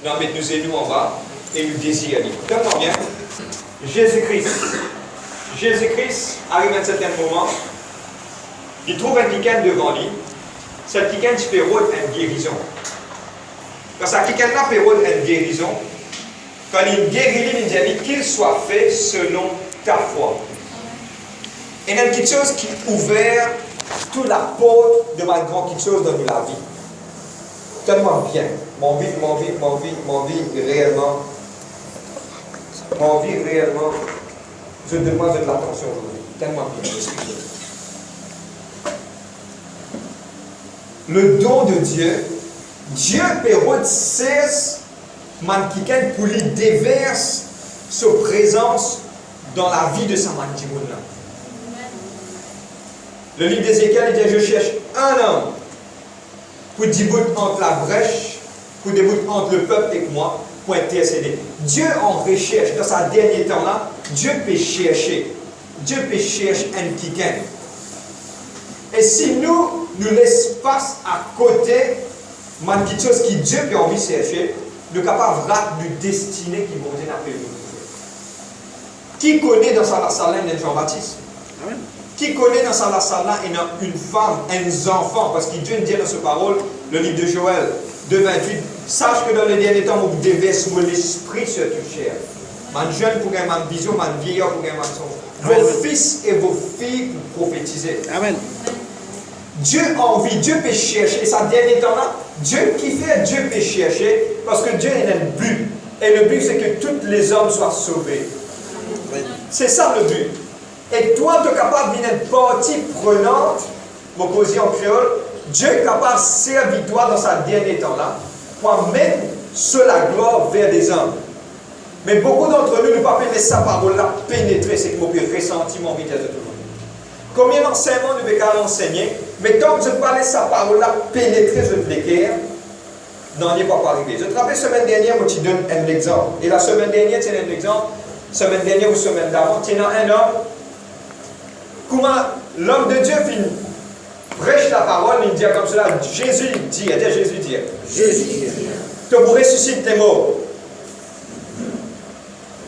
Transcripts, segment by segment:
nous mettons nos genoux en bas et nous désirons. Donne-moi bien. Jésus-Christ. Jésus-Christ arrive à un certain moment, il trouve un quican devant lui. Cette quican fait une guérison. Quand cette quican fait une guérison, quand il guérit, il dit qu'il soit fait selon ta foi. Et il y a quelque chose qui est ouvert toute la porte de ma grande quelque chose dans la vie. Tellement bien. Mon vie réellement. Mon vie réellement. Je demande de l'attention aujourd'hui. Tellement bien. Le don de Dieu, Dieu peut cesse manquiken pour lui déverse sa présence dans la vie de sa manquimoun. Le livre d'Ézéchiel dit, je cherche un homme pour débouter entre la brèche, pour débouter entre le peuple et moi, pour intercéder. Dieu en recherche, dans ce dernier temps-là, Dieu peut chercher. Dieu peut chercher un quiken. Et si nous laissons passer à côté, quelque chose qui Dieu peut envie de chercher, nous sommes capables de destinée qui vont dire après nous. Qui connaît dans sa salle Jean-Baptiste? Qui connaît dans sa salle une femme, un enfant? Parce que Dieu dit dans sa parole, le livre de Joël 2,28, sache que dans les derniers temps, vous devez sur l'esprit sur toute chair. Man jeune pour gagner ma vision, man vieillard pour gagner ma songe. Vos fils et vos filles pour prophétiser. Amen. Dieu a envie, Dieu peut chercher. Et ça, dernier temps-là, Dieu qui fait, Dieu peut chercher parce que Dieu a un but. Et le but, c'est que tous les hommes soient sauvés. C'est ça le but. Et toi, tu es capable d'une partie prenante, mon causier en créole, Dieu est capable de servir toi dans sa dernier temps-là pour mettre sur la gloire vers des hommes. Mais beaucoup d'entre nous ne peuvent pas laisser sa parole-là pénétrer, c'est que mon ressentiment vite de tout le monde. Combien d'enseignements nous pouvons enseigner, mais tant que je ne peux pas laisser sa parole-là pénétrer sur le cœur, non, il n'est pas arrivé. Je te rappelle, la semaine dernière, moi, tu donnes un exemple. Et la semaine dernière, tu as un exemple. Semaine dernière ou semaine d'avant, tu as un homme. Comment l'homme de Dieu finit prêche la parole, il dit comme cela, Jésus dit, Jésus dit. Jésus dit. Que vous ressuscitez les morts.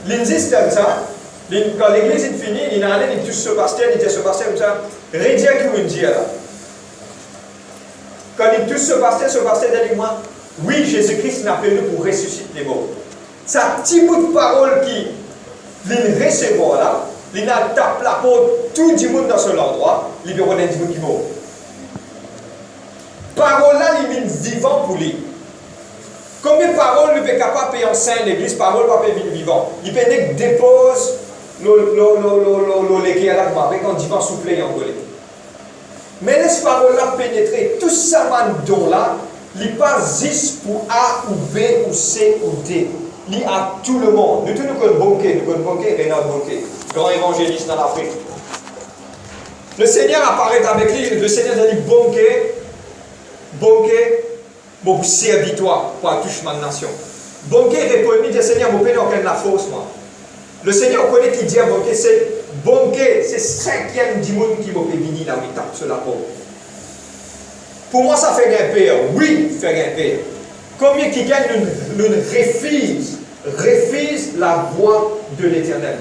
L'indice comme ça, quand l'église est finie, il a allé, il touche ce pasteur, il dit ce pasteur comme ça, rédier qui vous dit là. Quand il touche ce pasteur dit moi, oui, Jésus-Christ n'a appelé nous pour ressusciter les morts. C'est un petit bout de parole qui vient recevoir là, il a tapé la porte, tout le monde dans ce endroit, il veut redonner du monde qui mort. Parole là, il vient vivant pour lui. Combien de paroles nous sommes capables de enseigner l'église, parole pas venir vivant. Il peut dépose l'équerre là, quand il va souffler et envoler. Mais laisse parole là pénétrer, tout ça don là, il n'est pas juste pour A ou B ou C ou D. Il est à tout le monde. Nous tous nous connaissons Bonquet, Rénal Bonquet, grand évangéliste dans l'Afrique. Le Seigneur apparaît avec lui, le Seigneur a dit Bonquet, mon servitoire pour toucher ma nation. Bonquet répond, il dit Seigneur, mon père n'a la force, moi. Le Seigneur connaît qui dit à Bonquet, c'est Bonquet, c'est 5e du monde qui m'a fait venir là où il tape sur la porte. Pour moi, ça fait grimper. Oui, fait grimper. Combien qui gagne nous refuse la voix de l'Éternel?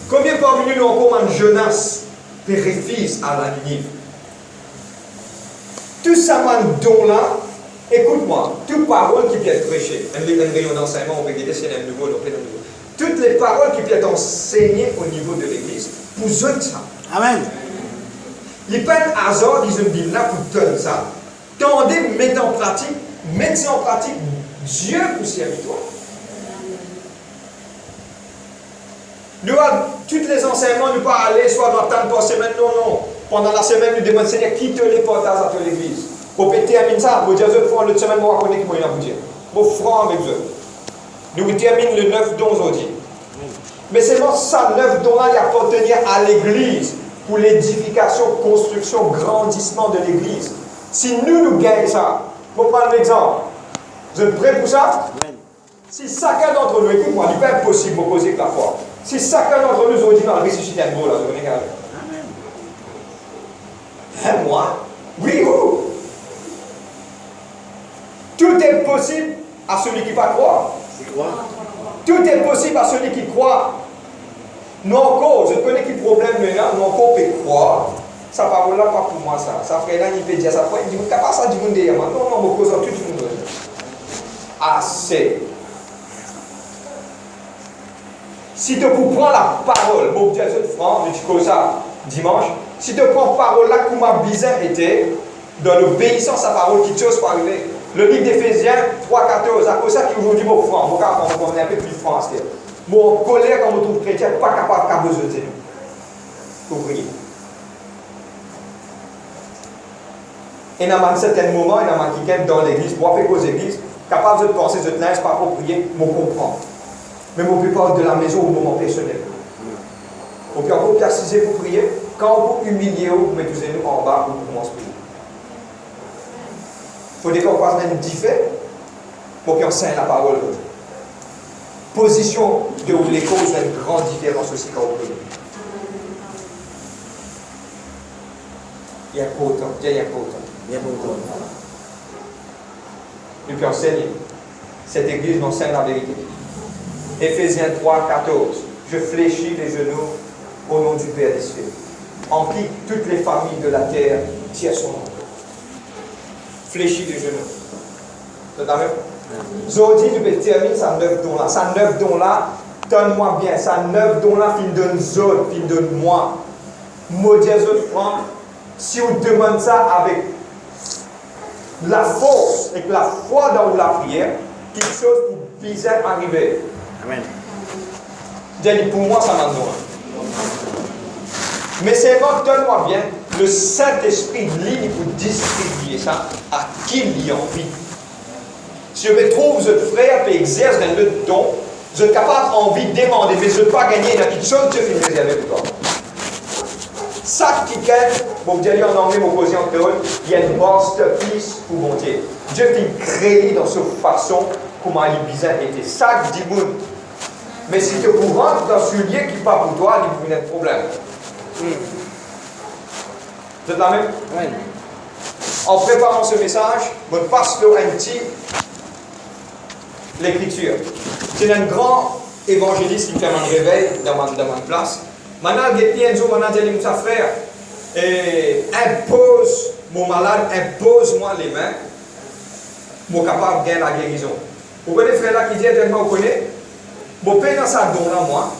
Combien parmi nous encore en Jonas qui refuse à la Ninive? Tout ça, don-là, écoute-moi, toute parole qui peut être prêchée, un rayon d'enseignement, on peut dire c'est un nouveau, toutes les paroles qui peuvent être enseignées au niveau de l'Église, pour eux ça. Amen. Il n'y a pas un hasard, ils ont dit là pour donner ça. Quand on dit mettre en pratique, Dieu pour servir toi. Nous avons tous les enseignements, nous ne pas aller soit dans le temps de semaine, non. Pendant la semaine, nous demandons Seigneur, qui te les portage à ton église. Pour terminer ça, vous dire, l'autre semaine, vous racontez qui vous dire. Vous franc avec eux. Nous terminons le 9 dons aujourd'hui. Mais c'est bon, ça, 9 dons-là, il appartenait à l'église pour l'édification, construction, grandissement de l'église. Si nous gagnons ça, je vais prendre l'exemple. Vous êtes prêts pour ça? Si chacun d'entre nous, écoute-moi, il n'est pas impossible de poser que la foi. Si chacun d'entre nous aujourd'hui va ressusciter un mot, là, vous connaissez. Un mois, Oui, où? Tout est possible à celui qui va croire. Tout est possible à celui qui croit. Non encore, je connais qui problème maintenant, non encore peut croire. Ça parole là pas pour moi ça. Ça ferait là, il peut dire ça. Il dit, t'as pas ça du monde derrière moi. Non, non, je cause tout le monde. Assez. Si tu prends la parole, bon Dieu, c'est franc, je dis ça dimanche. Si tu prends la parole là, comment bizarre était, dans l'obéissance à la parole, qui chose pas arriver. Le livre d'Éphésiens 3,14, à cause de ça qui aujourd'hui mon franc, mon cas, on est un peu plus franc. Mon colère, quand on trouve chrétien, pas capable de besoin de nous. Pour prier. Et dans un certain moment, il y a quelqu'un dans l'église, pour faire cause l'église, capable de penser, de tenir, pas pour prier, mais comprendre. Mais on peut parler de la maison au moment personnel. On peut encore préciser pour prier, quand vous humiliez, vous mettez nous en bas, vous commencez à prier. Il faut qu'on fasse même différent pour qu'on enseigne la parole. Position de où les causes ont une grande différence aussi quand on prie. Il y a pas autant, il y a pas autant. Et puis enseigner. Cette église nous enseigne la vérité. Éphésiens 3,14. Je fléchis les genoux au nom du Père des cieux, en qui toutes les familles de la terre tiennent son nom. Fléchis les genoux. C'est la même? Aujourd'hui, tu peux terminer sa 9 dons là. Sa 9 dons là, donne-moi bien. Sa 9 dons là, fin donne autres, fin donne moi. Maudit autres francs. Si on demande ça avec la force et la foi dans la prière, quelque chose pour bizarre arriver. Amen. J'ai dit pour moi, ça m'a donné. Mais c'est quand donne-moi bien, le Saint-Esprit ligne pour distribuer ça à qui il y a envie. Si je me trouve, je frère et exerce dans le don, je suis capable envie de demander, mais je ne veux pas gagner une petite chose, je finis réservé pour toi. Ça qui gagne, bon Dieu, en anglais, mon posé en créole, il y a une masterpiece pour mon Dieu. Dieu fait créer dans cette façon comment il est bizarre était. Ça qui dit bon. Mais si tu rentres dans ce lieu qui n'est pas pour toi, il y a un problème. Vous êtes la même? Oui. En préparant ce message, je passe le petit l'écriture. C'est un grand évangéliste qui fait un réveil dans ma place. Maintenant, il dit à mon frère, impose mon malade, impose-moi les mains, pour capable de gagner la guérison. Vous connaissez frère là qui dit, tellement vous connaissez, mon père dans sa don là, moi,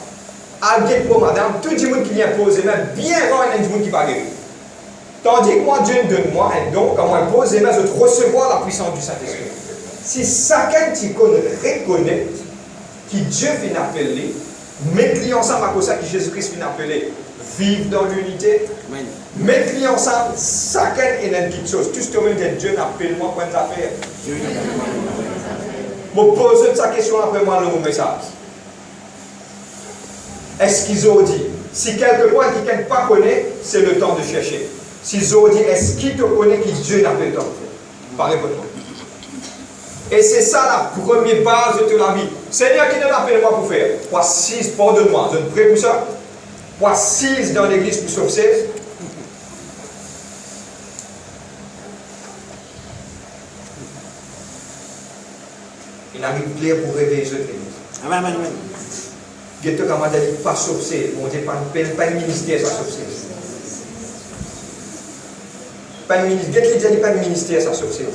à pour madame, tout le monde qui vient poser les mains, bien rare, il y a des gens qui va guérir. Tandis que moi, Dieu donne-moi un don, quand moi pose les mains, je vais recevoir la puissance du Saint-Esprit. Si chacun qui reconnaît que Dieu vient appeler, mettez ensemble à cause que Jésus-Christ vient appeler, vivre dans l'unité. Mettez ensemble, chacun est une petite chose. Tout ce que Dieu appelle-moi pour une affaire. Je pose cette question après moi le message. Est-ce qu'ils ont dit? Si quelquefois quelqu'un ne pas connaît, c'est le temps de chercher. S'ils ont dit, est-ce qu'il te connaît que Dieu n'appelle pas? Parlez pour moi. Et c'est ça la première base de la vie. Seigneur, qui ne l'appelle moi pour faire? Pour 6, pardonne-moi, je ne prie pour ça. Pour 6 dans l'église pour sauver 16. Il arrive clair pour réveiller cette église. Amen, amen, amen. Ghetto comme on dit, pas sauver. On dit pas de ministère, ça sauver. Pas de ministère. Ghetto dit pas de ministère, ça sauver.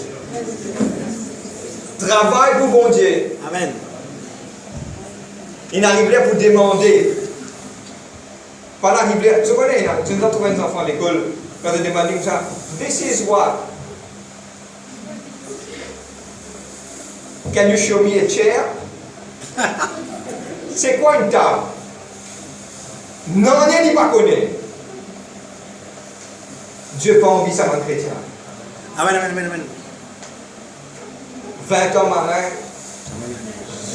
Travail pour bon Dieu. Amen. Il arriverait pour demander. Pas l'arriver. Je connais, tu nous as trouvé des enfants à l'école. Quand ils demandent comme ça, this is what? Can you show me a chair? C'est quoi une table? Non, il n'y a pas connu. Dieu n'a pas envie ça, mon chrétien. Amen, amen, amen, amen. 20 ans marin,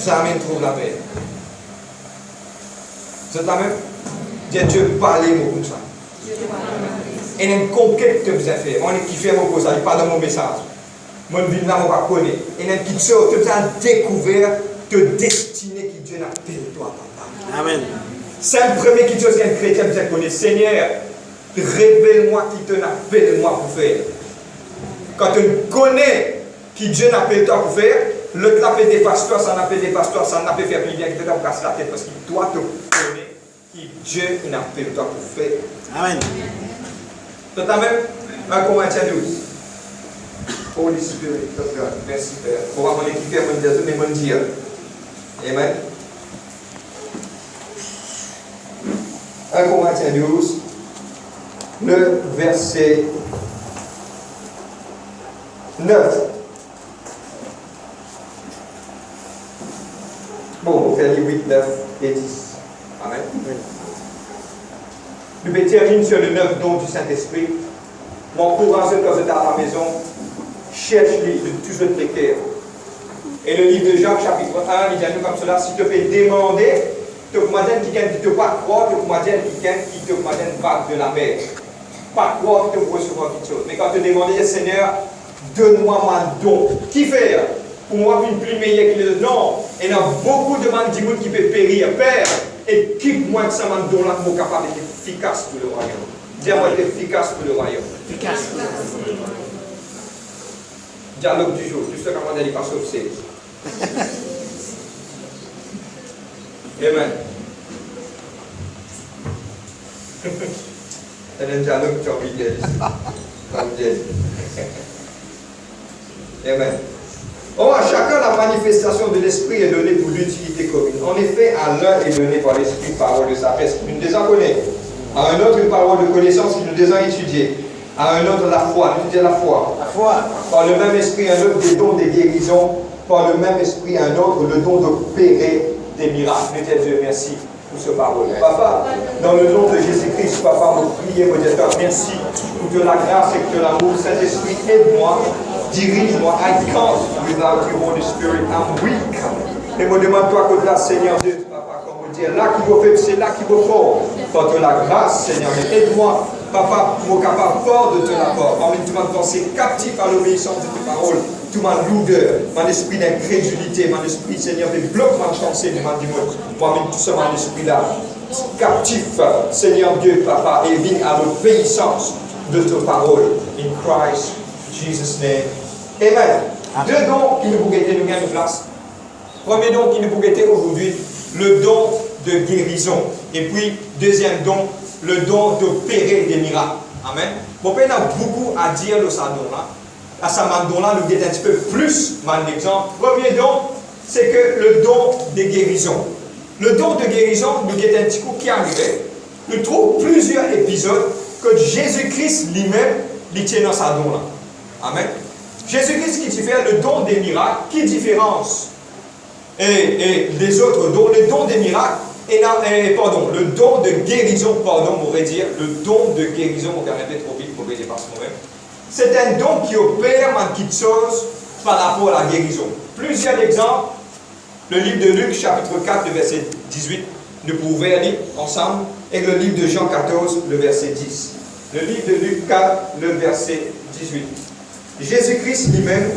jamais ne trouve la paix. C'est la même? Dieu parle comme ça. Et il y a une conquête que vous avez fait. On est qui fait mon cause, il parle dans mon message. Mon vie là, on va connaître. Et il y a une petite chose, tu as découvert de destinée que Dieu n'a pas fait toi, papa. Amen. C'est le premier qui chose qu'un chrétien vous connaît. Seigneur, révèle-moi qui te n'a fait moi pour faire. Quand tu connais qui Dieu n'a pas le temps pour faire, l'autre n'a pas des pasteurs, ça n'a pas des pasteurs, ça n'a pas fait plus bien que tu te casses la tête parce qu'il doit te connaître qui Dieu n'a pas le temps pour faire. Amen. Tout à même, 1 Corinthiens 12. Holy Spirit, merci Père. Pour avoir mon équipe, mon Dieu. Amen. 1 Corinthiens 12, le verset 9. Bon, on va faire les 8, 9 et 10. Amen. Je vais terminer sur le 9 don du Saint-Esprit. M'encourage quand vous êtes à la maison, cherche-les, toujours précaire. Et le livre de Jacques, chapitre 1, il dit à nous comme cela, si tu peux demander, tu peux demander quelqu'un qui ne te pas croire, tu peux demander quelqu'un qui te demande une vague de la mer. Pas croire que tu peux recevoir quelque chose. Mais quand tu demandes, Seigneur, donne-moi mon don. Qui fait? Pour moi, une plus meilleure que les autres. Non, il y a beaucoup de monde qui peut périr. Père, équipe-moi que ça m'a don là pour être capable d'être efficace pour le royaume. Dis-moi d'être efficace pour le royaume. Efficace. Dialogue du jour. Juste comme on a dit, pas sauf c'est. Amen. C'est un dialogue qui a envie de dire. Amen. Or, à chacun, la manifestation de l'Esprit est donnée pour l'utilité commune. En effet, à l'un est donné par l'Esprit une parole de sagesse qui nous désenconnaît. À un autre, une parole de connaissance qui nous désétudie. À un autre, la foi. Nous disons la foi. La foi. Par le même Esprit, un autre, des dons de guérison. Par le même Esprit, un autre, le don d'opérer des miracles. Nous disons Dieu merci pour ce parole. Papa, dans le nom de Jésus-Christ, Papa, nous prions, mon Dieu, merci pour que la grâce et que l'amour. Saint-Esprit, aide-moi. Dirige-moi. I can't without you, Holy Spirit. I'm weak. Et me demande-toi que là, Seigneur Dieu, Papa, comme on dit, là qui vous fait, c'est là qui vous fort. Porte la grâce, Seigneur. Aide-moi, Papa, pour capable fort de te la porte. Parmi tout le monde pensé captif à l'obéissance de tes paroles. Tout ma lourdeur, mon esprit d'incrédulité, mon esprit, Seigneur, de bloc ma pensée de mon dimanche. Parmi tout ce mon esprit-là, captif, Seigneur Dieu, Papa, et viens à l'obéissance de tes paroles. In Christ Jesus' name. Amen. Deux dons qui nous vous guetter, nous gagnons place. Premier don qui nous vous guetter aujourd'hui, le don de guérison. Et puis, deuxième don, le don d'opérer des miracles. Amen. Mon père a beaucoup à dire de ça don là. À ça don là, nous guetter un petit peu plus, mon exemple. Premier don, c'est que le don de guérison. Le don de guérison, nous guetter un petit coup qui arrivait. Nous trouvons plusieurs épisodes que Jésus-Christ lui-même, il tient dans sa don là. Amen. Jésus-Christ qui fait le don des miracles, qui différence et les autres dons, le don des miracles, le don de guérison, on pourrait dire, le don de guérison, on va répéter trop vite, on va dépasser moi-même. C'est un don qui opère en quelque chose par rapport à la guérison. Plusieurs exemples, le livre de Luc, chapitre 4, le verset 18, nous pouvons lire ensemble, et le livre de Jean 14, le verset 10. Le livre de Luc 4, le verset 18. Jésus-Christ lui-même,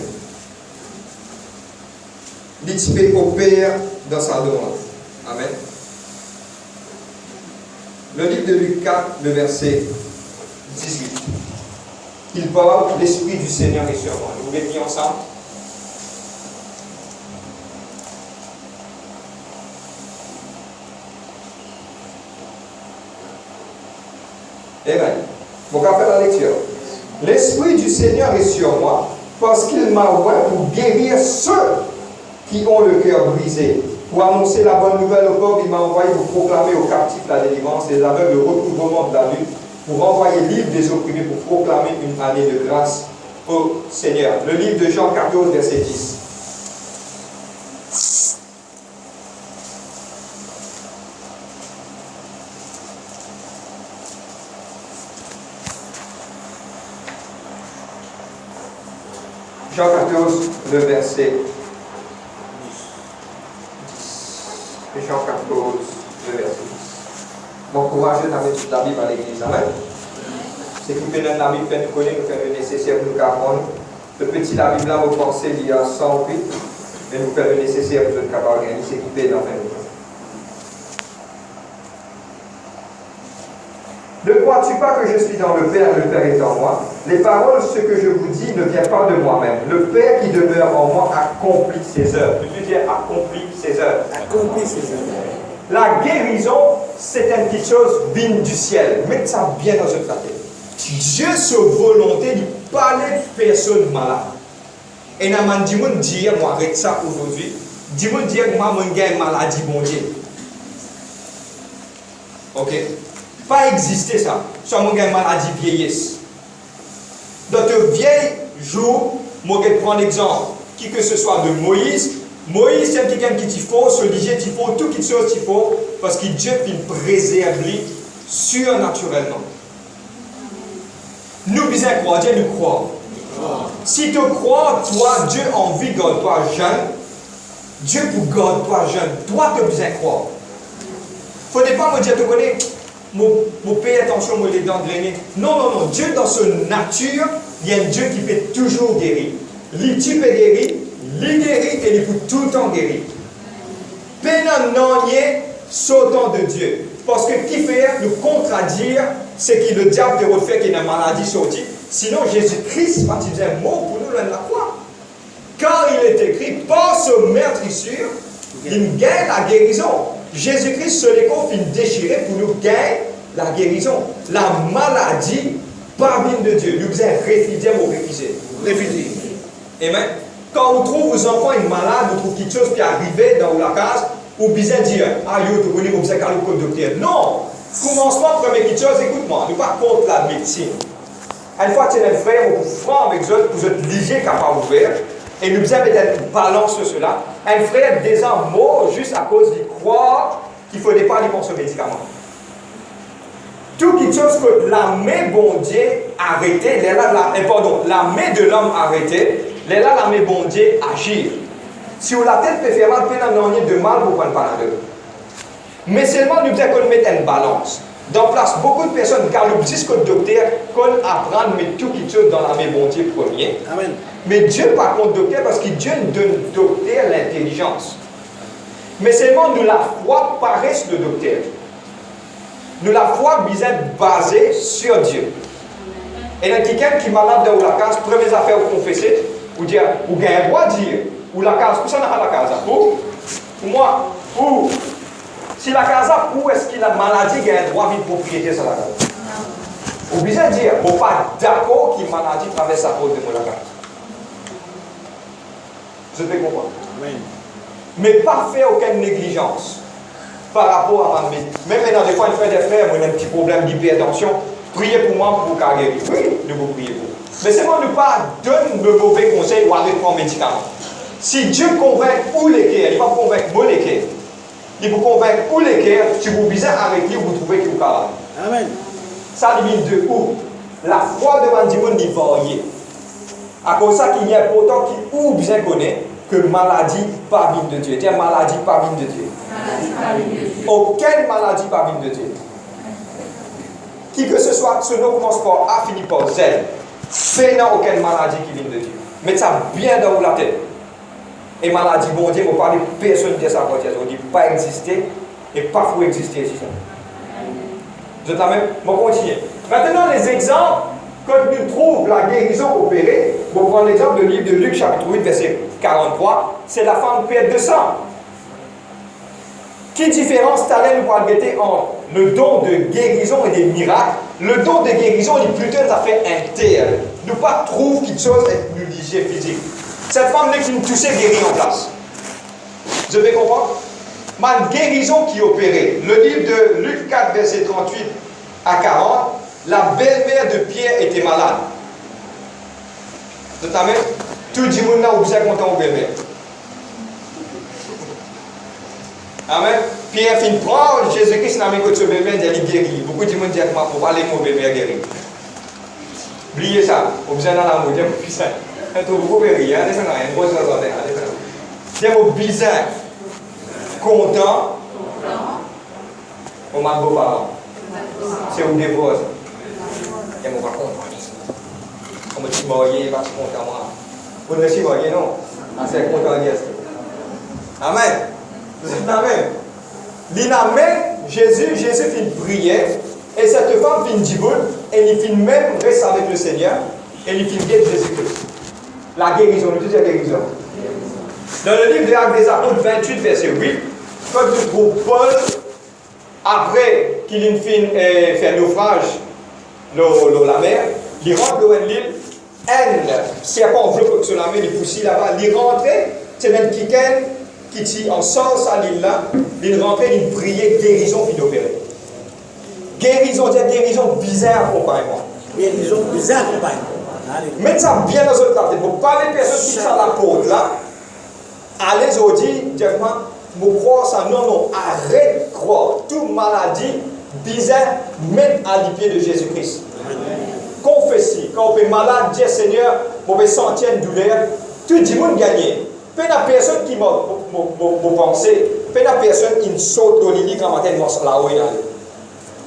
il opère dans sa don. Amen. Le livre de Luc 4, le verset 18. Il parle, l'Esprit du Seigneur est sur moi. Vous mettez ensemble. Amen. Vous avez la lecture. L'Esprit du Seigneur est sur moi parce qu'il m'a oint pour guérir ceux qui ont le cœur brisé. Pour annoncer la bonne nouvelle au pauvres, il m'a envoyé pour proclamer aux captifs la délivrance, les aveugles le recouvrement de la lutte, pour envoyer libre des opprimés, pour proclamer une année de grâce au Seigneur. Le livre de Jean 14, verset 10. Jean 14, le verset 10. Jean 14, le verset 10. M'encourager dans la Bible à l'église. Amen. C'est qui peut dans la Bible, faire nous connaître, nous faire le nécessaire pour nous apprendre. Le petit la Bible là, vous pensez, il y a 108, mais nous faire le nécessaire pour nous capables de gagner. C'est qui peut dans la Bible. Ne crois-tu pas que je suis dans le Père est en moi? les paroles, ce que je vous dis, ne vient pas de moi-même. Le Père qui demeure en moi accomplit ses œuvres. Tu peux dire accomplit ses œuvres. Accomplit ses œuvres. La guérison, c'est une petite chose vigne du ciel. Mettez ça bien dans votre tête. Dieu, sa volonté, de parler de personnes malades. Et n'a pas dit, moi, arrête ça aujourd'hui. Dis-moi, dire que moi, j'ai une maladie, bon Dieu. Ok? Pas exister ça. Soit moi, j'ai une maladie vieillesse. Dans de vieilles jours, moi, je prends l'exemple, qui que ce soit de Moïse. Moïse, c'est quelqu'un qui t'y faut, se liger, t'y faut, tout qui chose t'y faut, parce que Dieu peut préserver surnaturellement. Nous besoin croire, Dieu nous croit. Si tu crois, toi, Dieu a envie de garder toi jeune, Dieu pour garder toi jeune, toi tu as besoin de croire. Il ne faut pas me dire, tu connais, mon père, attention, moi les dents grainées. Non, non, non, Dieu dans son nature, il y a un Dieu qui peut toujours guérir. Il peut guérir, il guérit et il peut tout le temps guérir. Pénan non sautant de Dieu. Parce que qui fait nous contradire, c'est que le diable te refait qu'il y a une maladie sortie. Sinon, Jésus-Christ, quand il disait un mot pour nous, la croix. Car il est écrit, par ce meurtrissure, il gagne la guérison. Jésus-Christ se les confie déchiré pour nous gagner la guérison. La maladie, pas bien de Dieu. Nous devons réfugier ou réfugier. Réfugier. Amen. Quand vous trouvez vos enfants une malade, vous trouvez quelque chose qui est arrivé dans la case, ou bien dire, ah, yo, tu connais, vous avez un docteur. Non! Commencement, première quelque chose, écoute-moi, nous ne pas contre la médecine. Une fois que tu es un frère, vous franc avec eux, vous êtes liés capable ouvert, et nous devons mettre une balance sur cela. Un frère des mort juste à cause de croire qu'il ne fallait pas aller prendre ce médicament. Tout quelque chose que la main bon Dieu arrêtée, la main de l'homme arrêtée, là, la main bon Dieu agir. Si vous la tête peut faire mal, peut en de mal pour prendre par la deux. Mais seulement nous devons mettre une balance. Dans place, beaucoup de personnes, car nous disent que le docteur, qu'on apprend à mettre tout quelque chose dans la main bon Dieu premier. Amen. Mais Dieu, par contre, docteur, parce que Dieu nous donne docteur l'intelligence. Mais seulement nous la foi paraisse le docteur. Nous la foi basée sur Dieu. Et dans quelqu'un qui est malade dans la case, première affaire vous confesser, vous dire, vous avez un droit de dire, ou la case, pour ça n'a pas la case. Pour moi, ou si la case, où est-ce qu'il a maladie, il a un droit de propriété sur la case. Vous besoin de dire, vous n'êtes pas d'accord qu'il maladie traverse à cause de la case. Je peux comprendre. Amen. Mais pas faire aucune négligence par rapport à ma vie. Même maintenant, des fois, une frère des frères, moi, j'ai un petit problème d'hypertension. Priez pour moi pour vous guérir. Oui, nous vous priez pour. Mais c'est moi ne pas donner de mauvais conseils ou aller prendre un médicament. Si Dieu convainc ou les cœurs, il va convaincre moi les cœurs. Il vous convainc ou les cœurs, si vous visez avec lui, vous trouvez qu'il vous parle. Amen. Ça limite de où? La foi devant Dieu n'est variée. À cause de ça qu'il y a pourtant qui ou bien connaît que maladie pas bien de Dieu. Tiens, maladie pas bien de Dieu. Aucune maladie pas bien de Dieu. Qui que ce soit, ce nom commence par A, finit par Z. C'est non aucune maladie qui vient de Dieu. Mettez ça bien dans la tête. Et maladie, bon Dieu, vous parlez personne de ça, on dit pas exister et pas faut exister. Vous êtes là même? On va continuer. Maintenant, les exemples, quand nous trouvons la guérison opérée, on prend l'exemple du livre de Luc, chapitre 8, verset 43, c'est la femme perte de sang. Quelle différence t'allais nous parler entre le don de guérison et des miracles? Le don de guérison est plutôt une affaire interne. Nous pas trouver quelque chose avec nous liger physique. Cette femme-là qui nous touchait guérit en place. Vous avez compris? Ma guérison qui opérait. Le livre de Luc 4, verset 38 à 40, la belle-mère de Pierre était malade. Notamment, tout le monde là, vous êtes content au belle-mère. Amen. Pierre fin prend Jésus-Christ n'a même que ce bébé il guéri. Beaucoup de monde disent que pour parler mon bébé guéri. Oubliez ça. Vous besoin dans l'amour, dieu puissant. Tout beaucoup guéri, allez ça rien, grosse chose allez ça. Dieu bizarre. Content. On m'a beau parent. C'est un divorce. Dieu pas content. On me dit marié, pas content moi. Vous ne suis marié non. C'est content Dieu. Amen. Vous êtes là même. Jésus fit une prière Et cette femme fin djiboul, elle fin même reste avec le Seigneur, elle fin guérir Jésus-Christ. La guérison, nous disons la guérison. Dans le livre des Actes des Apôtres 28, verset 8, quand tu trouves Paul, après qu'il ait fait un naufrage dans la mer, il rentre dans l'île, c'est pas enveloppe sur la mer, il pousse là-bas, il rentre, c'est même quelqu'un qui dit en sens à l'île là, il rentre, il priait, guérison puis d'opérer. Guérison, c'est guérison bizarre accompagnement. Guérison bizarre accompagnement. Mettez ça bien dans votre tête. Pour pas les personnes qui sont à la porte là, allez aujourd'hui, directement, vous croire ça, non, arrête de croire. Toute maladie bizarre, mettre à les pieds de Jésus-Christ. Confessez, quand vous êtes malade, dites Seigneur, vous pouvez sentir une douleur, tout le monde gagne. Peu de personne qui m'a pensé, peu de personne qui saute dans les lits quand matin, là-haut.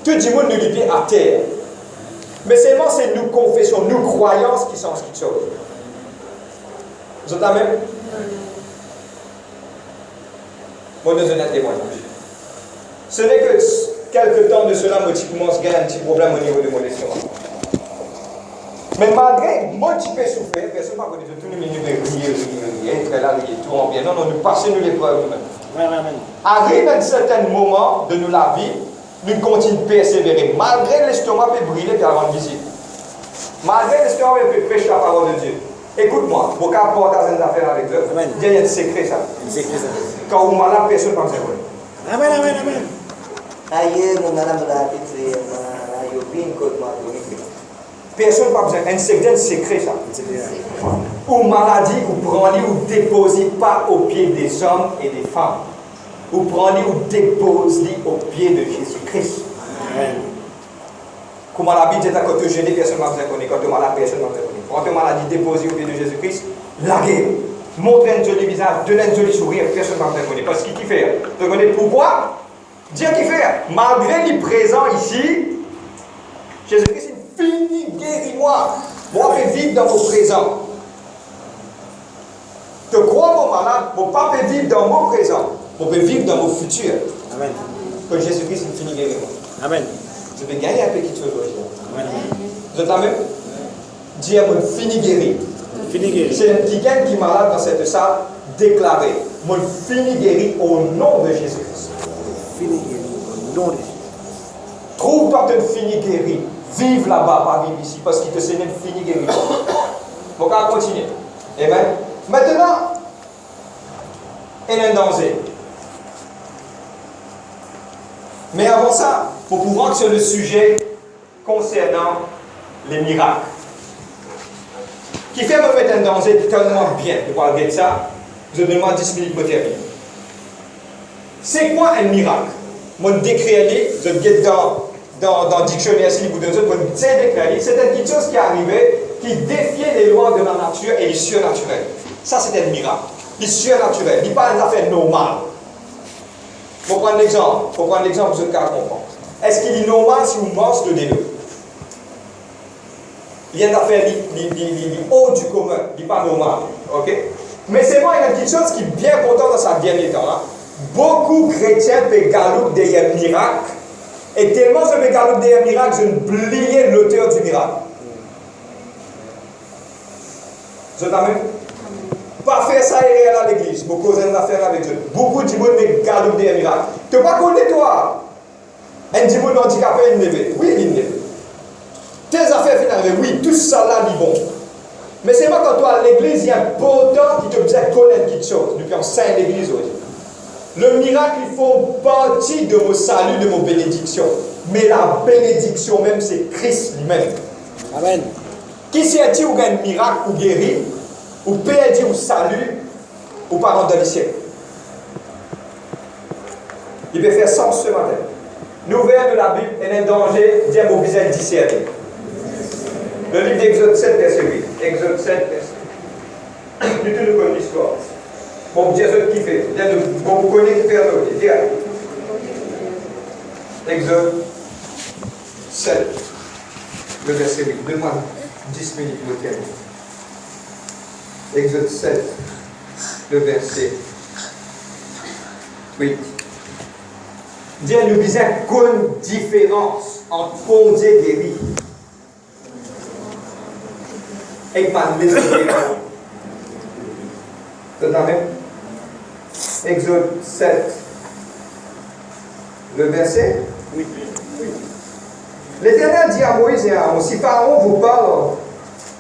Tout le monde nous lit à terre. Mais seulement c'est nous confessions, nous croyances qui sont quelque chose. Vous êtes là même? Moi, nous donne un témoignage. Ce n'est que quelques temps de cela, moi, je commence à gagner un petit problème au niveau de mon estomac. Mais malgré, moi, je peux souffrir, personne ne m'a connu, tout le monde est très là, il est tout en bien. Non, nous passons nous l'épreuve nous-mêmes. Arrive un certain moment de la vie, nous continuons de persévérer. Malgré l'estomac peut brûler et avoir une visite. Malgré l'estomac peut prêcher la parole de Dieu. Écoute-moi, vous pouvez apporter des affaires avec eux. Il y a un secret ça. Quand vous êtes malade, personne ne va vous écouter. Amen, amen, amen. Aïe, mon madame la petite, Personne ne va vous écouter. Un secret ça. Ou maladie, ou prenez, ou déposez pas aux pieds des hommes et des femmes. Ou prenez ou déposez aux pieds de Jésus-Christ. Comment la Bible dit quand tu es gêné, personne ne va vous écouter. Quand tu es malade, personne ne va vous écouter. Quand tu es maladie, déposez aux pieds de Jésus-Christ. Laguez. Montrez un joli visage, donnez un joli sourire, personne ne va vous écouter. Parce qu'il fait. Tu connais pourquoi? Dieu qui fait. Malgré les présents ici, Jésus-Christ il finit, guéris-moi. Moi, je vais vivre dans vos présents. Tu crois, mon malade, mon papa peut vivre dans mon présent. On peut vivre dans vos futurs. Amen. Que Jésus-Christ il finit guérir. Amen. Je vais gagner un peu quelque chose aujourd'hui. Amen. Vous êtes là même? Dieu m'a fini guéri. Fini guéri. C'est quelqu'un qui est malade dans cette salle, déclaré. M'a fini guéri au nom de Jésus-Christ. Fini guéri au nom de Jésus. Trouve-toi de fini guéri. Vive là-bas, pas vivre ici, parce qu'il te sait de fini guéri. On va continuer. Amen. Maintenant, il y a un danger. Mais avant ça, il faut pouvoir sur le sujet concernant les miracles. Qui fait me mettre un danger tellement bien de parler de ça, je demande 10 minutes pour terminer. C'est quoi un miracle? Moi, décrire, je vais dans le dictionnaire, si vous donnez, c'est quelque chose qui est arrivé, qui défiait les lois de la nature et les surnaturels. Ça, c'est un miracle. Les surnaturels, il n'est pas une affaire normale. Pour prendre l'exemple, vous allez comprendre. Est-ce qu'il est normal si vous mangez le délo? Il y a une affaire haut du commun, il n'est pas normal. Okay? Mais c'est moi, il y a quelque chose qui est bien important dans sa dernier temps. Hein? Beaucoup de chrétiens peuvent galoper derrière un miracle. Et tellement je me galope derrière un miracle, je n'oubliais l'auteur du miracle. Je t'amène? Pas faire ça et à l'église. Beaucoup de affaires avec Dieu. Beaucoup de gens me galopent derrière un miracle. Tu n'as pas connu toi? Un dimanche handicapé, il est oui, il est. Tes affaires finales, oui, tout ça là, dit bon. Mais c'est pas quand toi à l'église, il y a un pourtant qui te dit connaître quelque chose. Nous sommes saint l'église aujourd'hui. Le miracle, il faut partie de mon salut, de mon bénédiction. Mais la bénédiction même, c'est Christ lui-même. Amen. Qui s'est dit ou gagne un miracle ou guéri, ou perdu ou salut, ou par dans les siècles. Il peut faire sens ce matin. Nouvelle de la Bible est un danger, Dieu vous besoin de discerner. Le livre d'Exode 7, verset 8. Exode 7, verset 8. Du tout, nous connaissons l'histoire. Bon, Dieu, ce qu'il fait. Bon, vous connaissez Père Noé. Direct. Exode 7, le verset 8. Donne-moi 10 minutes, le terme. Exode 7, le verset 8. Dieu nous disait qu'une différence en pondé guéri. Et man les guéri. C'est la même. Exode 7. Le verset. Oui. L'Éternel dit à Moïse et à Aaron, si Pharaon vous parle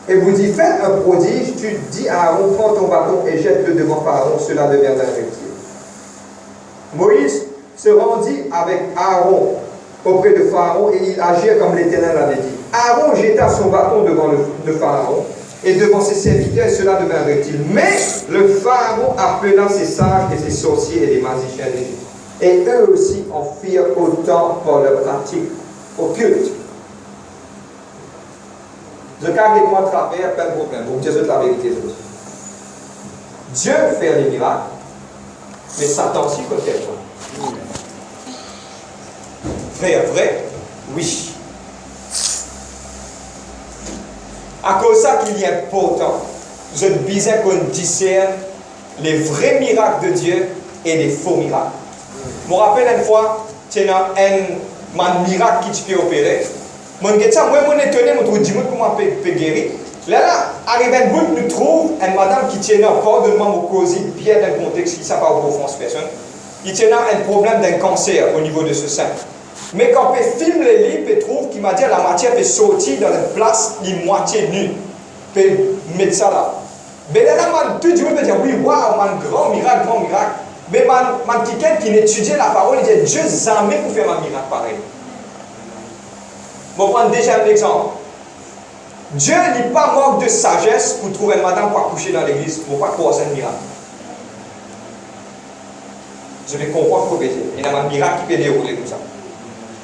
et vous dit, faites un prodige, tu dis à Aaron, prends ton bâton et jette-le devant Pharaon, cela deviendra un reptile. Moïse se rendit avec Aaron auprès de Pharaon et il agit comme l'Éternel l'avait dit. Aaron jeta son bâton devant le Pharaon et devant ses serviteurs, et cela devint un reptile. Mais le Pharaon appela ses sages et ses sorciers et les magiciens d'Égypte. Et eux aussi en firent autant par leur pratique occulte. Je cargue moi travers, pas de problème. Vous me dites la vérité aussi. Dieu fait les miracles, mais Satan aussi peut faire ça. Vrai, oui. À cause de ça qu'il est important, je disais qu'on discerne les vrais miracles de Dieu et les faux miracles. Je me rappelle une fois, tu as un miracle qui tu peux opérer. Moi, je suis étonné, je me dis comment je peux guérir. Là, arrivé à bout, nous trouvons une madame qui tient un pardonnement au cause bien dans le contexte qui ne pas au profond personne. Il tient un problème d'un cancer au niveau de ce sein. Mais quand on filme les livres, on trouve qu'il m'a dit que la matière peut sortir dans une place moitié nue. On peut mettre ça là. Mais là, tout le monde peut dire oui, waouh, un grand miracle, grand miracle. Mais quelqu'un qui étudie la parole, il dit Dieu jamais pour faire un miracle pareil. Je vais prendre déjà un exemple. Dieu n'est pas manque de sagesse pour trouver une madame pour accoucher dans l'église, pour ne pas croire un miracle. Je vais comprendre pourquoi il y a un miracle qui peut dérouler comme ça.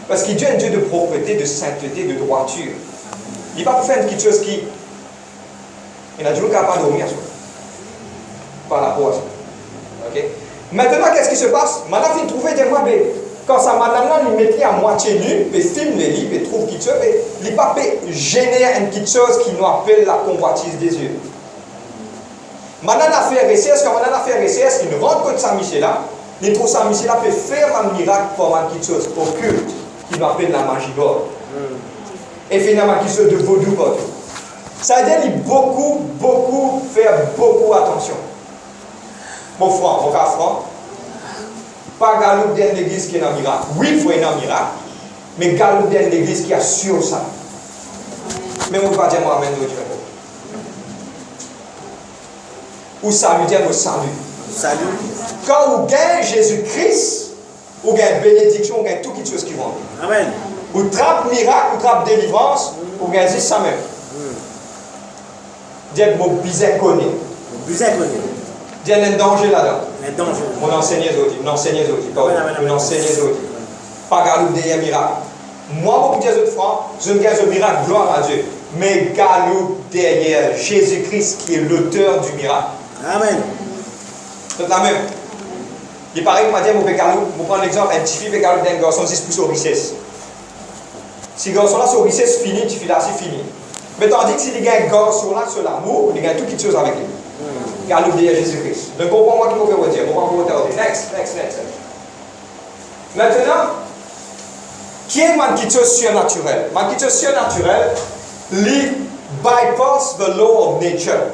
Parce que Dieu est un Dieu de propreté, de sainteté, de droiture. Il ne va pas faire quelque chose qui. Il a Dieu qui n'a pas dormir par rapport à ça. Ok? Maintenant, qu'est-ce qui se passe? Maintenant, il trouve des mois, quand sa madame-là lui mettait à moitié nu, il filme les livres, il trouve quelque chose, il ne peut pas gêner une petite chose qui nous appelle la convoitise des yeux. Maintenant, l'affaire RCS, quand maintenant l'affaire RCS, il rentre contre Saint-Michel-là, il trouve Saint-Michel-là peut faire un miracle pour une petite chose occulte, qui nous appelle la magie d'or. Et finalement, quelque chose de vaudou partout. Ça veut dire qu'il beaucoup, faire beaucoup attention. Mon frère, mon cas franc, pas galoup d'une église qui est un miracle. Oui, il faut un miracle, mais galoup d'une église qui assure ça. Mais on va dire moi, amen, Dieu. Ou salut, dire au salut. Salut. Quand vous gagnez Jésus-Christ, vous gagnez bénédiction, vous gagnez tout quelque chose qui va. Amen. Vous trappez miracle, vous trappez délivrance, vous gagnez juste ça même. Dieu mon bizarre connu. Bizarre connu. Il y a un danger là-dedans. Un danger. On enseigne les autres. On enseigne les autres. On enseigne les autres. Pas galoup derrière miracle. Moi, beaucoup de autres francs, je ne gagne un miracle, gloire à Dieu. Mais galoup derrière Jésus-Christ qui est l'auteur du miracle. Amen. C'est la même. Il paraît que madame, on prend l'exemple, un petit fille fait galoup d'un garçon, c'est plus au richesse. Si le garçon là, c'est au richesse, fini, tu fais là, c'est fini. Mais tandis que si il y a un garçon là, sur l'amour, il y a tout quelque chose avec lui. Galoup derrière Jésus-Christ. Donc, comprends-moi qui vous dire. On va vous dire. Next. Maintenant, qui est ma petite chose surnaturelle? Ma petite chose surnaturelle, il bypass the law of nature.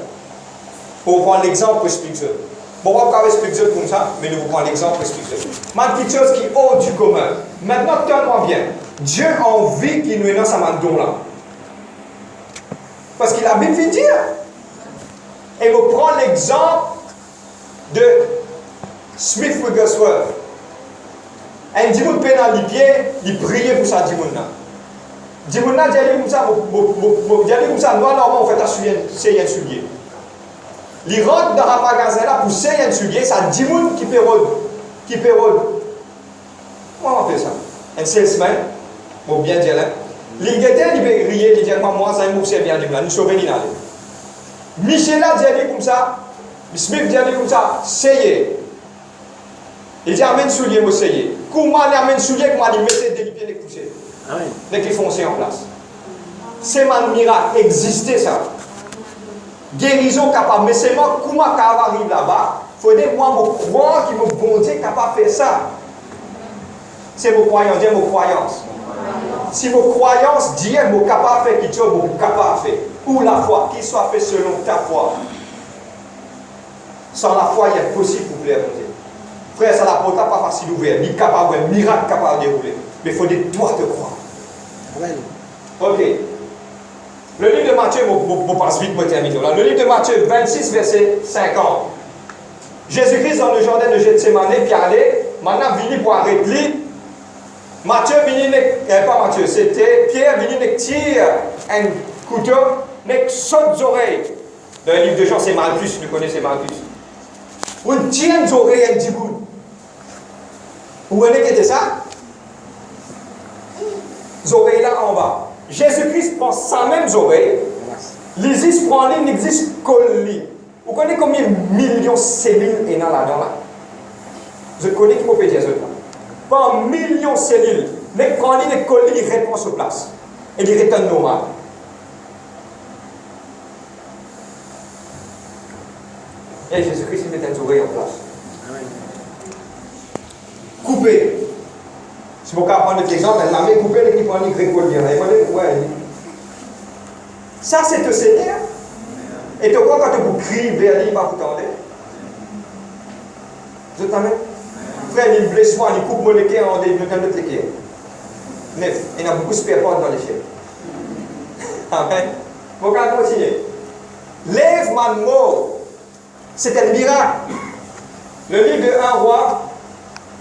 Pour prendre l'exemple pour expliquer ça. Bon, on va pas expliquer ça comme ça, mais nous vous prenons l'exemple pour expliquer ça. Ma petite chose qui est hors du commun. Maintenant, tenez-moi bien. Dieu a envie qu'il nous lance à un don là. Parce qu'il a bien fait dire. Et vous prends l'exemple de Smith Wigglesworth. Un dimanche pénal les pieds, il priait pour ça dimanche là. Dimanche là, j'ai dit comme ça, nous normalement on fait un soulier. Il rentre dans un magasin là pour essayer un soulier, c'est un dimanche qui pérode. Comment on fait ça? Un salesman, pour bien dire là. Il était libéré, il dit moi ça me c'est bien dit là, nous sauver l'inal. Michel a dit comme ça, Smith dit comme ça, c'est. Il dit amène soulier, moi c'est. Comment il amène soulier, comment il mettait des pieds les coucher. Amen. Dès qu'ils foncent en place. C'est un miracle, existait ça. Guérison capable, mais c'est moi, comment ça arrive là-bas, il faudrait moi me croire qu'il me bon Dieu capable de faire ça. C'est vos croyances, dis vos croyances. si vos croyances disent, mon capable de faire quelque chose, mon capable de faire. Ou la foi, qu'il soit fait selon ta foi. Sans la foi, il est impossible pour plaire à Dieu. Frère, ça la porte pas facile d'ouvrir, ni capable, un miracle capable de dérouler. Mais il faut de toi te croire. Amen. Ok. Le livre de Matthieu, je passe vite, je termine là. Le livre de Matthieu 26, verset 50. Jésus-Christ dans le jardin de Gethsemane, puis allé, maintenant venu pour arrêter lui. Matthieu pas Matthieu, c'était Pierre venu tire un couteau, ne saute les oreilles. Dans le livre de Jean, c'est Malchus, vous connaissez Malchus. On tire les oreilles un petit bout. Vous voyez que c'était ça? Les oreilles là en bas. Jésus-Christ prend sa même oreille, l'Isis prend l'île, n'existe que lui. Vous connaissez combien de millions de cellules il y a là-dedans là? Je connais qui peut dire ça. Pas un million de cellules. Mais quand il est collé, il répond sur place. Et il retourne normal. Et Jésus-Christ, il met une oreille en place. Amen. Coupé. Si vous voulez prendre cet exemple, elle m'a coupé et qui prend les grécolien. Ça, c'est le Seigneur. Et tu crois quand vous criez vers lui, il va vous tendre. Je t'amène. Frère, il blesse moi, il coupe mon équerre, on est dans notre équerre. Neuf. Il y a beaucoup de spare dans les chiens. Amen. Vous pouvez continuer. Lève ma mort. C'est un miracle. Le livre de 1 roi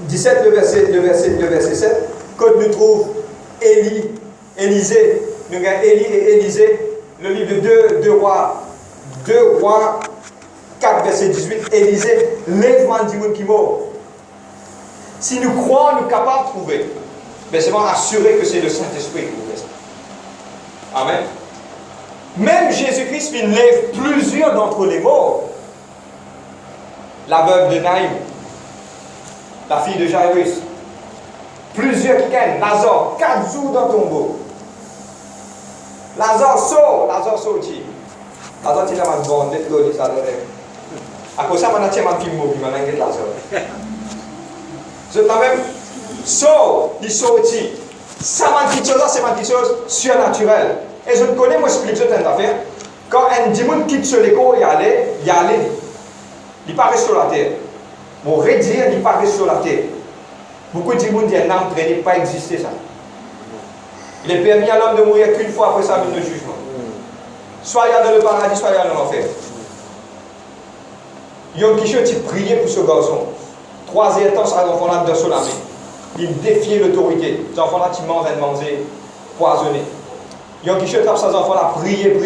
17, le verset 7, quand nous trouvons Élisée, nous avons Élie et Élisée, le livre de 2 rois 4, verset 18, Élisée, lève-moi du monde qui mort. Si nous croyons, nous sommes capables de trouver. Mais c'est vraiment assurer que c'est le Saint-Esprit qui nous fait ça. Amen. Même Jésus-Christ lève plusieurs d'entre les morts. La veuve de Naïm, la fille de Jairus, plusieurs qui gagnent, Lazare, 4 jours dans le tombeau. Lazare sort, Lazare, tu n'as pas de bon, net ça. À cause de ça, on a un film mobile, on a un Lazare. Je t'en même, sort, il sortit. Ça m'a dit chose, c'est une chose surnaturelle. Et je te connais, moi, je explique cette affaire. Quand un démon quitte sur l'écho, il allait. Il paraît sur la terre. Mon redire, il paraît sur la terre. Beaucoup de démons disent non, il n'est pas existé ça. Il est permis à l'homme de mourir qu'une fois après sa venue de jugement. Soit il y a dans le paradis, soit il y a dans l'enfer. Yom Kichot, il priait pour ce garçon. 3 temps, ça enfant là dans son armée. Il défiait l'autorité. Ces enfants-là, ils mangent et manger poisonné. Yom Kichot, ces enfants-là, prier.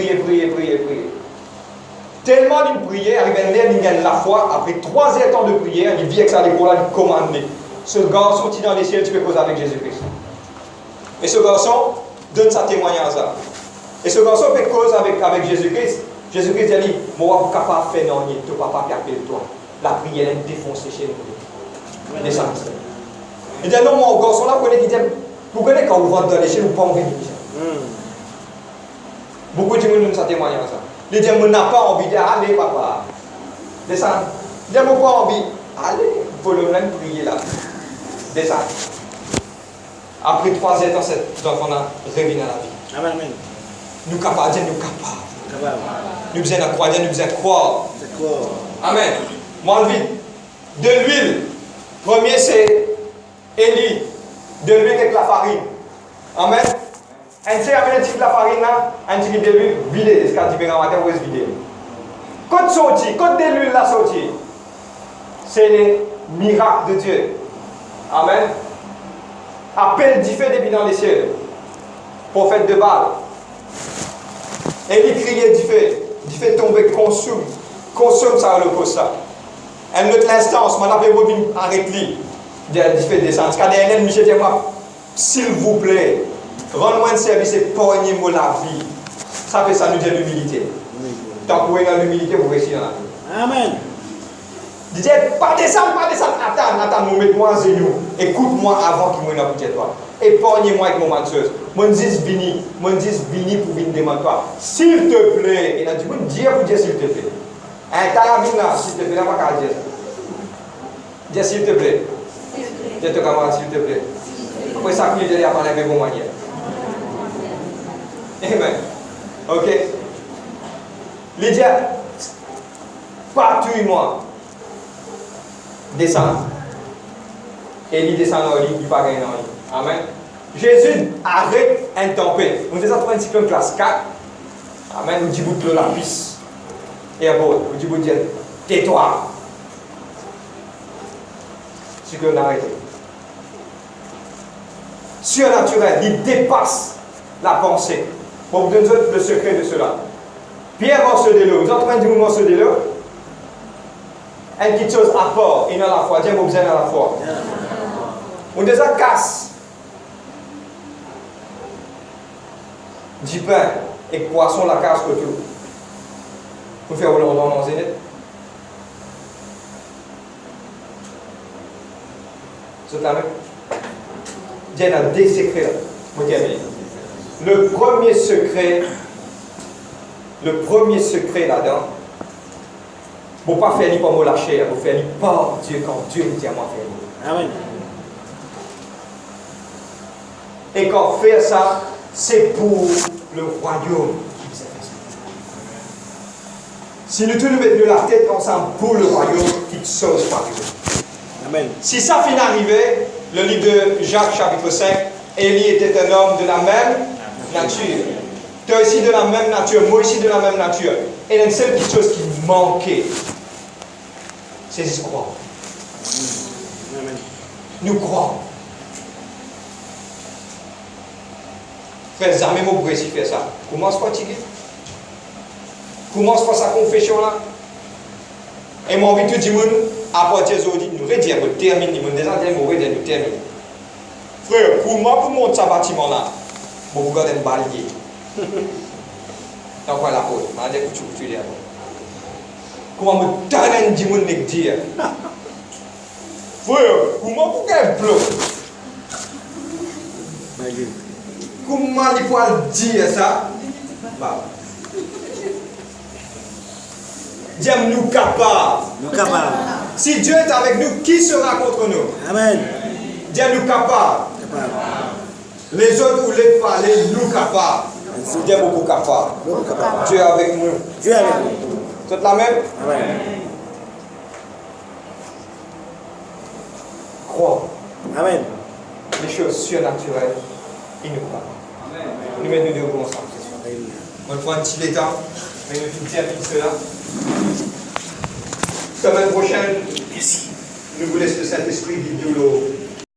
Tellement il priait, arrivé à l'air, il gagne la foi. Après 3 temps de prière, il vit avec ça à l'école, il commande. Ce garçon, qui est dans les cieux, tu peux causer avec Jésus-Christ. Et ce garçon donne sa témoignage à ça. Et ce garçon fait cause avec Jésus-Christ. Jésus-Christ a dit, moi, je ne suis pas capable de faire non, tu ne peux pas faire toi. La prière est défoncée chez nous. Descends. Il dit, non, mon garçon là, vous connaissez quand vous vendez dans les chaînes, vous ne pouvez pas envie. Beaucoup de gens nous ont témoigné à ça. Il dit, on n'a pas envie de dire, allez, papa. Descends. Il dit, on n'a pas envie. Allez, il faut le même prier là. Descends. Après 3 ans, cet enfant-là revient à la vie. Amen, amen. Nous capables, Dieu nous capables. Capable. Nous besoin de croire, Dieu nous besoin de croire. D'accord. Amen. Moi, vite. De l'huile. Premier, c'est Élie. De l'huile avec la farine. Amen. Un petit amène un petit de la farine là, un petit de l'huile, vidé. Ce qu'on dit bien en matin, vous vidé. Quand sorti, quand de l'huile là sorti, c'est les miracles de Dieu. Amen. Appel du feu depuis dans les cieux. Prophète de Baal. Élie criait du feu tombé, consomme ça holocauste là. Un autre instance, mon appel revenu arrête lui. Du feu descendre. Car derrière Michel dit moi, s'il vous plaît, rends-moi un service et poignez-moi la vie. Ça fait ça nous dit l'humilité. Tant que vous êtes dans l'humilité, vous réussissez dans la vie. Amen. Il dit, pas descendre, attends, mets-moi en genou. Écoute-moi avant qu'il m'en appuie toi. Épargnez-moi avec mon menteuse. Mon dis vini pour venir demander toi. S'il te plaît, il a dit, vous dire pour dire s'il te plaît. Un tarabine là, s'il te plaît, là, pas qu'à dire ça. Dis s'il te plaît. Dis ton camarade, s'il te plaît. Après ça, il y a parlé avec bonne manière. Amen. Ok. Lydia, pas tuer-moi. Descends. Et il descend dans le lit, il part dans le lit. Amen. Jésus arrête une tempête. Nous sommes en cyclone classe 4. Amen. Nous disons que la piste. Et après, nous disons que tais-toi. Cyclone arrêté. Surnaturel, il dépasse la pensée. Pour vous donner le secret de cela. Pierre morceau de l'eau. Vous êtes en train de dire morceau de l'eau? Une petite chose à part, une à la fois. Dieu vous besoin à la fois. On déjà casse. Du pain et poisson la casse que tout. Pour faire rouler dans zénith. C'est la même. Dieu a des secrets là. Le premier secret là-dedans, vous ne pas faire ni par moi lâcher, vous faire ni par Dieu quand Dieu nous dit à moi faire. Amen. Et quand faire ça, c'est pour le royaume qui vous a fait ça. Si nous tous nous mettons la tête ensemble pour le royaume, quelque chose va arriver. Amen. Si ça finit d'arriver, le livre de Jacques chapitre 5, Élie était un homme de la même nature. Toi aussi de la même nature, moi aussi de la même nature. Et il y a une seule petite chose qui manquait. C'est d'y croire. Amen. Nous croyons. Frère, jamais moi pour essayer de faire ça. Commence par fatiguer. Commence par sa confession là. Et moi, envie tout le monde, à partir d'aujourd'hui, nous redire, nous terminer, nous terminer. Frère, pour moi, pour monter ce bâtiment là, je vais regarder un balayer. Donc voilà, je vais dire que tu es là. Comment me donner du monde avec dire? Frère, comment pour qu'un bloc? Comment il peut dire ça? Dieu nous capable. Nous capables. Si Dieu est avec nous, qui sera contre nous? Amen. Dieu nous capable. Capable. Les autres voulaient parler, nous capables. Dieu est beaucoup capable. Nous capables. Dieu est avec nous. Dieu est avec nous. C'est la même? Amen. Crois. Amen. Les choses surnaturelles, il nous parle. Nous mettons deux bons ensemble. On prend un petit état, mais nous finissons avec cela. Semaine prochaine, nous vous laissons le Saint-Esprit, Bible.